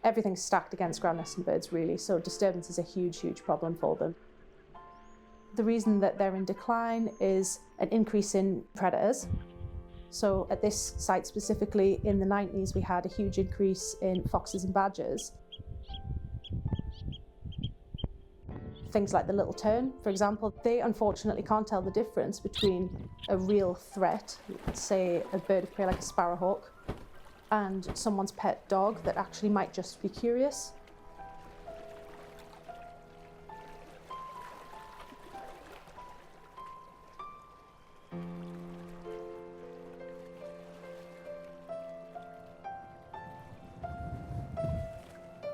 Everything's stacked against ground nesting birds really, so disturbance is a huge, huge problem for them. The reason that they're in decline is an increase in predators. So at this site specifically, in the 90s, we had a huge increase in foxes and badgers. Things like the little tern, for example, they unfortunately can't tell the difference between a real threat, say a bird of prey like a sparrowhawk, and someone's pet dog that actually might just be curious.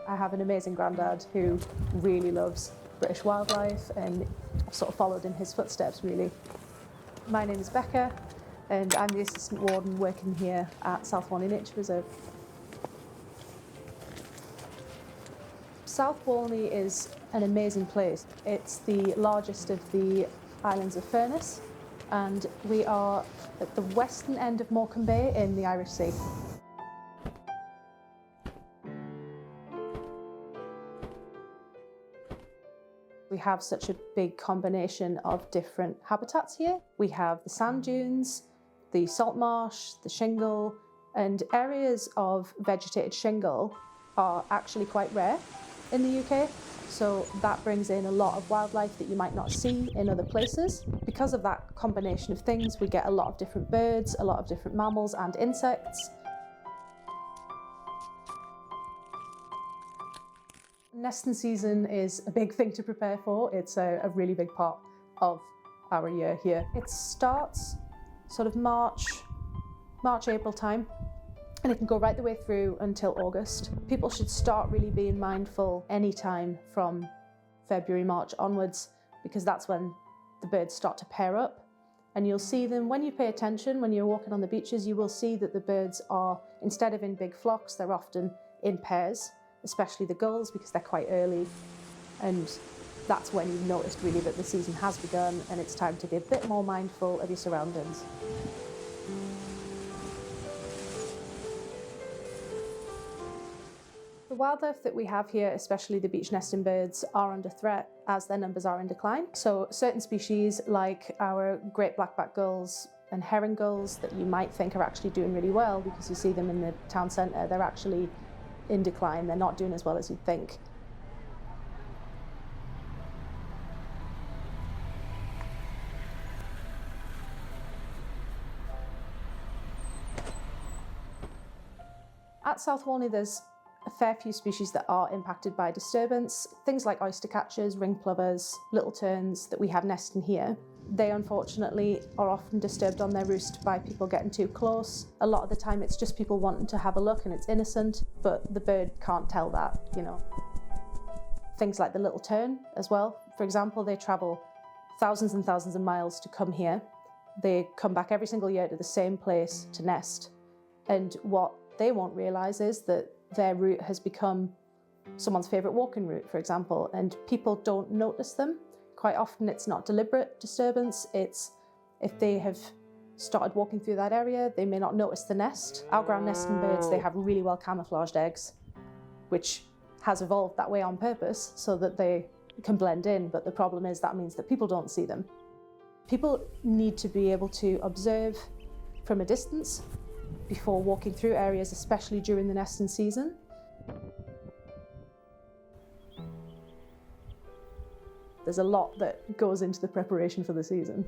I have an amazing granddad who really loves British wildlife, and I've sort of followed in his footsteps really. My name is Bekka, and I'm the assistant warden working here at South Walney Nature Reserve. South Walney is an amazing place. It's the largest of the islands of Furness, and we are at the western end of Morecambe Bay in the Irish Sea. We have such a big combination of different habitats here. We have the sand dunes, the salt marsh, the shingle, and areas of vegetated shingle are actually quite rare in the UK. So that brings in a lot of wildlife that you might not see in other places. Because of that combination of things, we get a lot of different birds, a lot of different mammals and insects. Nesting season is a big thing to prepare for. It's a really big part of our year here. It starts sort of March, April time, and it can go right the way through until August. People should start really being mindful anytime from February, March onwards, because that's when the birds start to pair up. And you'll see them, when you pay attention, when you're walking on the beaches, you will see that the birds are, instead of in big flocks, they're often in pairs, especially the gulls, because they're quite early. And that's when you've noticed really that the season has begun and it's time to be a bit more mindful of your surroundings. The wildlife that we have here, especially the beach nesting birds, are under threat as their numbers are in decline. So certain species like our great blackback gulls and herring gulls that you might think are actually doing really well because you see them in the town centre, they're actually in decline. They're not doing as well as you'd think. At South Walney, there's a fair few species that are impacted by disturbance. Things like oyster catchers, ring plovers, little terns that we have nesting here. They unfortunately are often disturbed on their roost by people getting too close. A lot of the time it's just people wanting to have a look and it's innocent, but the bird can't tell that, you know. Things like the little tern as well. For example, they travel thousands and thousands of miles to come here. They come back every single year to the same place to nest. And what they won't realise is that their route has become someone's favourite walking route, for example, and people don't notice them. Quite often it's not deliberate disturbance, it's if they have started walking through that area, they may not notice the nest. Our ground nesting birds, they have really well camouflaged eggs, which has evolved that way on purpose so that they can blend in, but the problem is that means that people don't see them. People need to be able to observe from a distance before walking through areas, especially during the nesting season. There's a lot that goes into the preparation for the season.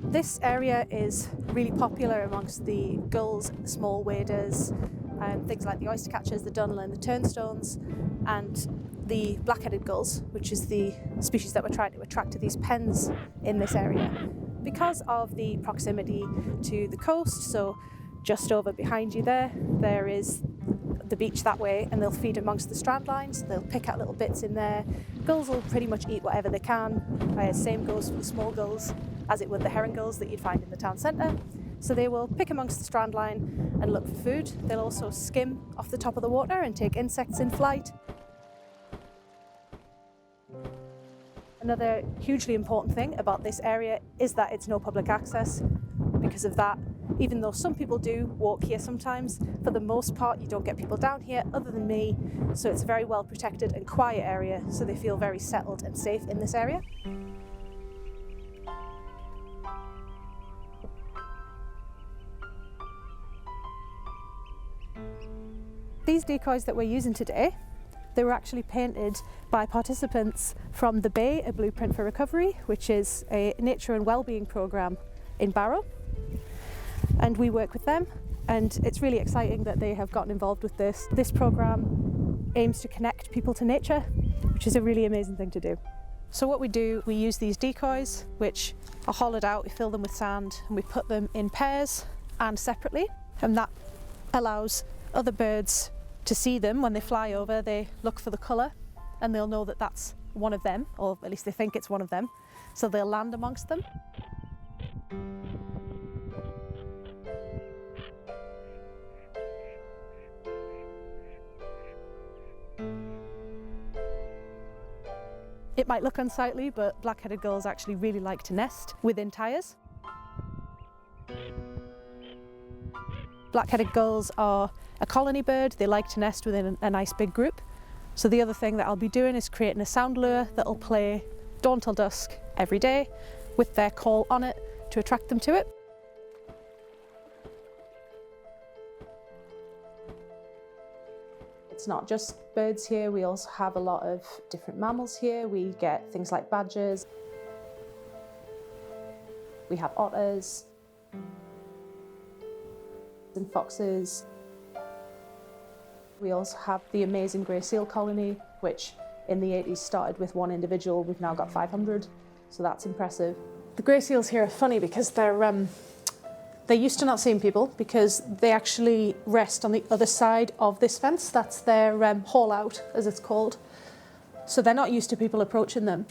This area is really popular amongst the gulls, the small waders, and things like the oyster catchers, the dunnel and the turnstones, and the black-headed gulls, which is the species that we're trying to attract to these pens in this area. Because of the proximity to the coast, so just over behind you there is the beach that way, and they'll feed amongst the strand lines. They'll pick out little bits in there. Gulls will pretty much eat whatever they can. Same goes for the small gulls as it would the herring gulls that you'd find in the town centre. So they will pick amongst the strand line and look for food. They'll also skim off the top of the water and take insects in flight. Another hugely important thing about this area is that it's no public access. Because of that, even though some people do walk here sometimes, for the most part you don't get people down here other than me, so it's a very well protected and quiet area, so they feel very settled and safe in this area. These decoys that we're using today, they were actually painted by participants from the Bay, a Blueprint for Recovery, which is a nature and wellbeing programme in Barrow. And we work with them, and it's really exciting that they have gotten involved with this. This programme aims to connect people to nature, which is a really amazing thing to do. So what we do, we use these decoys, which are hollowed out, we fill them with sand, and we put them in pairs and separately, and that allows other birds to see them. When they fly over, they look for the colour, and they'll know that that's one of them, or at least they think it's one of them, so they'll land amongst them. It might look unsightly, but black-headed gulls actually really like to nest within tyres. Black-headed gulls are a colony bird. They like to nest within a nice big group. So the other thing that I'll be doing is creating a sound lure that'll play dawn till dusk every day with their call on it to attract them to it. It's not just birds here, we also have a lot of different mammals here. We get things like badgers, we have otters and foxes. We also have the amazing grey seal colony, which in the 80s started with one individual. We've now got 500, so that's impressive. The grey seals here are funny because they're used to not seeing people because they actually rest on the other side of this fence. That's their haul out, as it's called. So they're not used to people approaching them,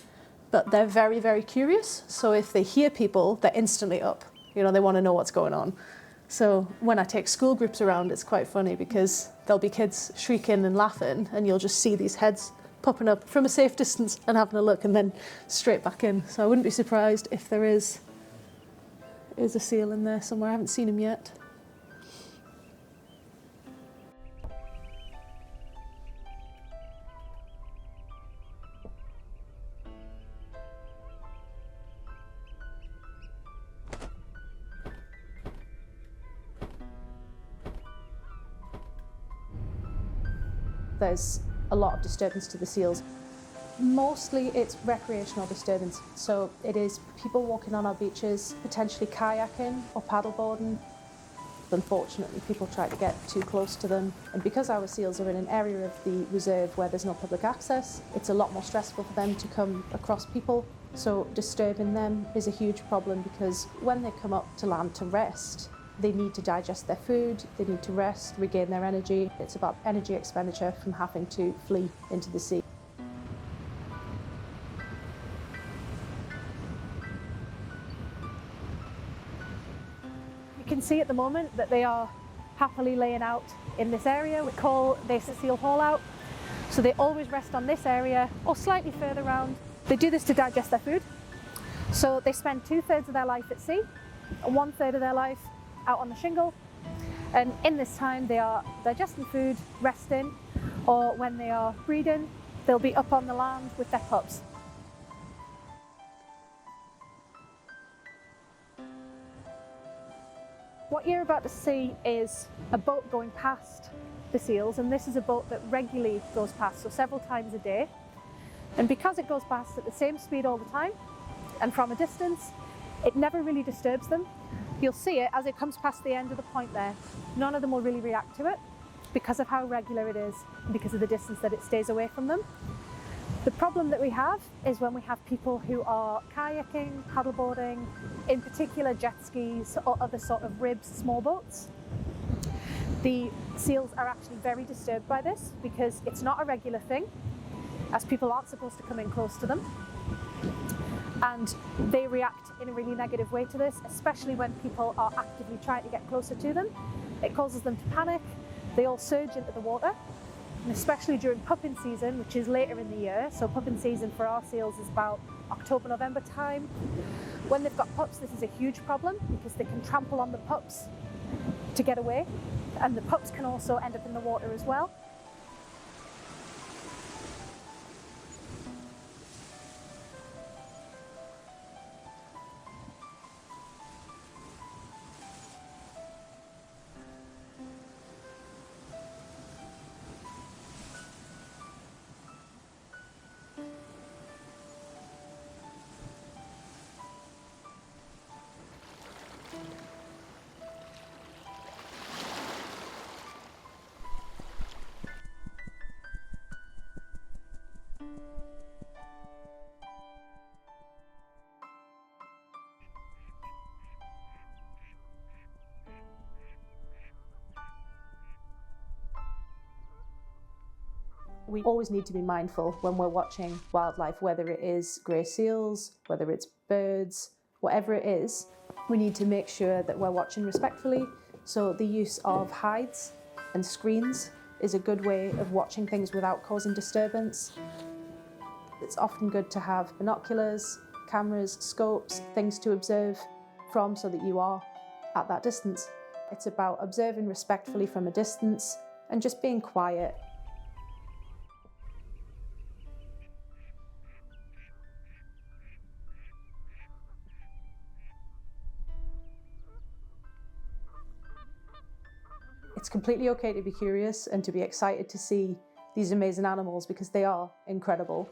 but they're very, very curious. So if they hear people, they're instantly up. You know, they want to know what's going on. So when I take school groups around, it's quite funny because there'll be kids shrieking and laughing, and you'll just see these heads popping up from a safe distance and having a look and then straight back in. So I wouldn't be surprised if there is a seal in there somewhere. I haven't seen him yet. There's a lot of disturbance to the seals. Mostly it's recreational disturbance, so it is people walking on our beaches, potentially kayaking or paddleboarding. Unfortunately, people try to get too close to them, and because our seals are in an area of the reserve where there's no public access, it's a lot more stressful for them to come across people, so disturbing them is a huge problem because when they come up to land to rest, they need to digest their food, they need to rest, regain their energy. It's about energy expenditure from having to flee into the sea. You can see at the moment that they are happily laying out in this area. We call this a seal haul out. So they always rest on this area or slightly further round. They do this to digest their food. So they spend 2/3 of their life at sea and 1/3 of their life out on the shingle, and in this time they are digesting food, resting, or when they are breeding, they'll be up on the land with their pups. What you're about to see is a boat going past the seals, and this is a boat that regularly goes past, so several times a day. And because it goes past at the same speed all the time and from a distance, it never really disturbs them. You'll see it as it comes past the end of the point there. None of them will really react to it because of how regular it is and because of the distance that it stays away from them. The problem that we have is when we have people who are kayaking, paddleboarding, in particular jet skis or other sort of ribs, small boats. The seals are actually very disturbed by this because it's not a regular thing, as people aren't supposed to come in close to them. and they react in a really negative way to this, especially when people are actively trying to get closer to them. It causes them to panic. They all surge into the water, and especially during pupping season, which is later in the year. So pupping season for our seals is about October, November time. When they've got pups, this is a huge problem because they can trample on the pups to get away, and the pups can also end up in the water as well. We always need to be mindful when we're watching wildlife, whether it is grey seals, whether it's birds, whatever it is, we need to make sure that we're watching respectfully. So the use of hides and screens is a good way of watching things without causing disturbance. It's often good to have binoculars, cameras, scopes, things to observe from so that you are at that distance. It's about observing respectfully from a distance and just being quiet. It's completely okay to be curious and to be excited to see these amazing animals because they are incredible.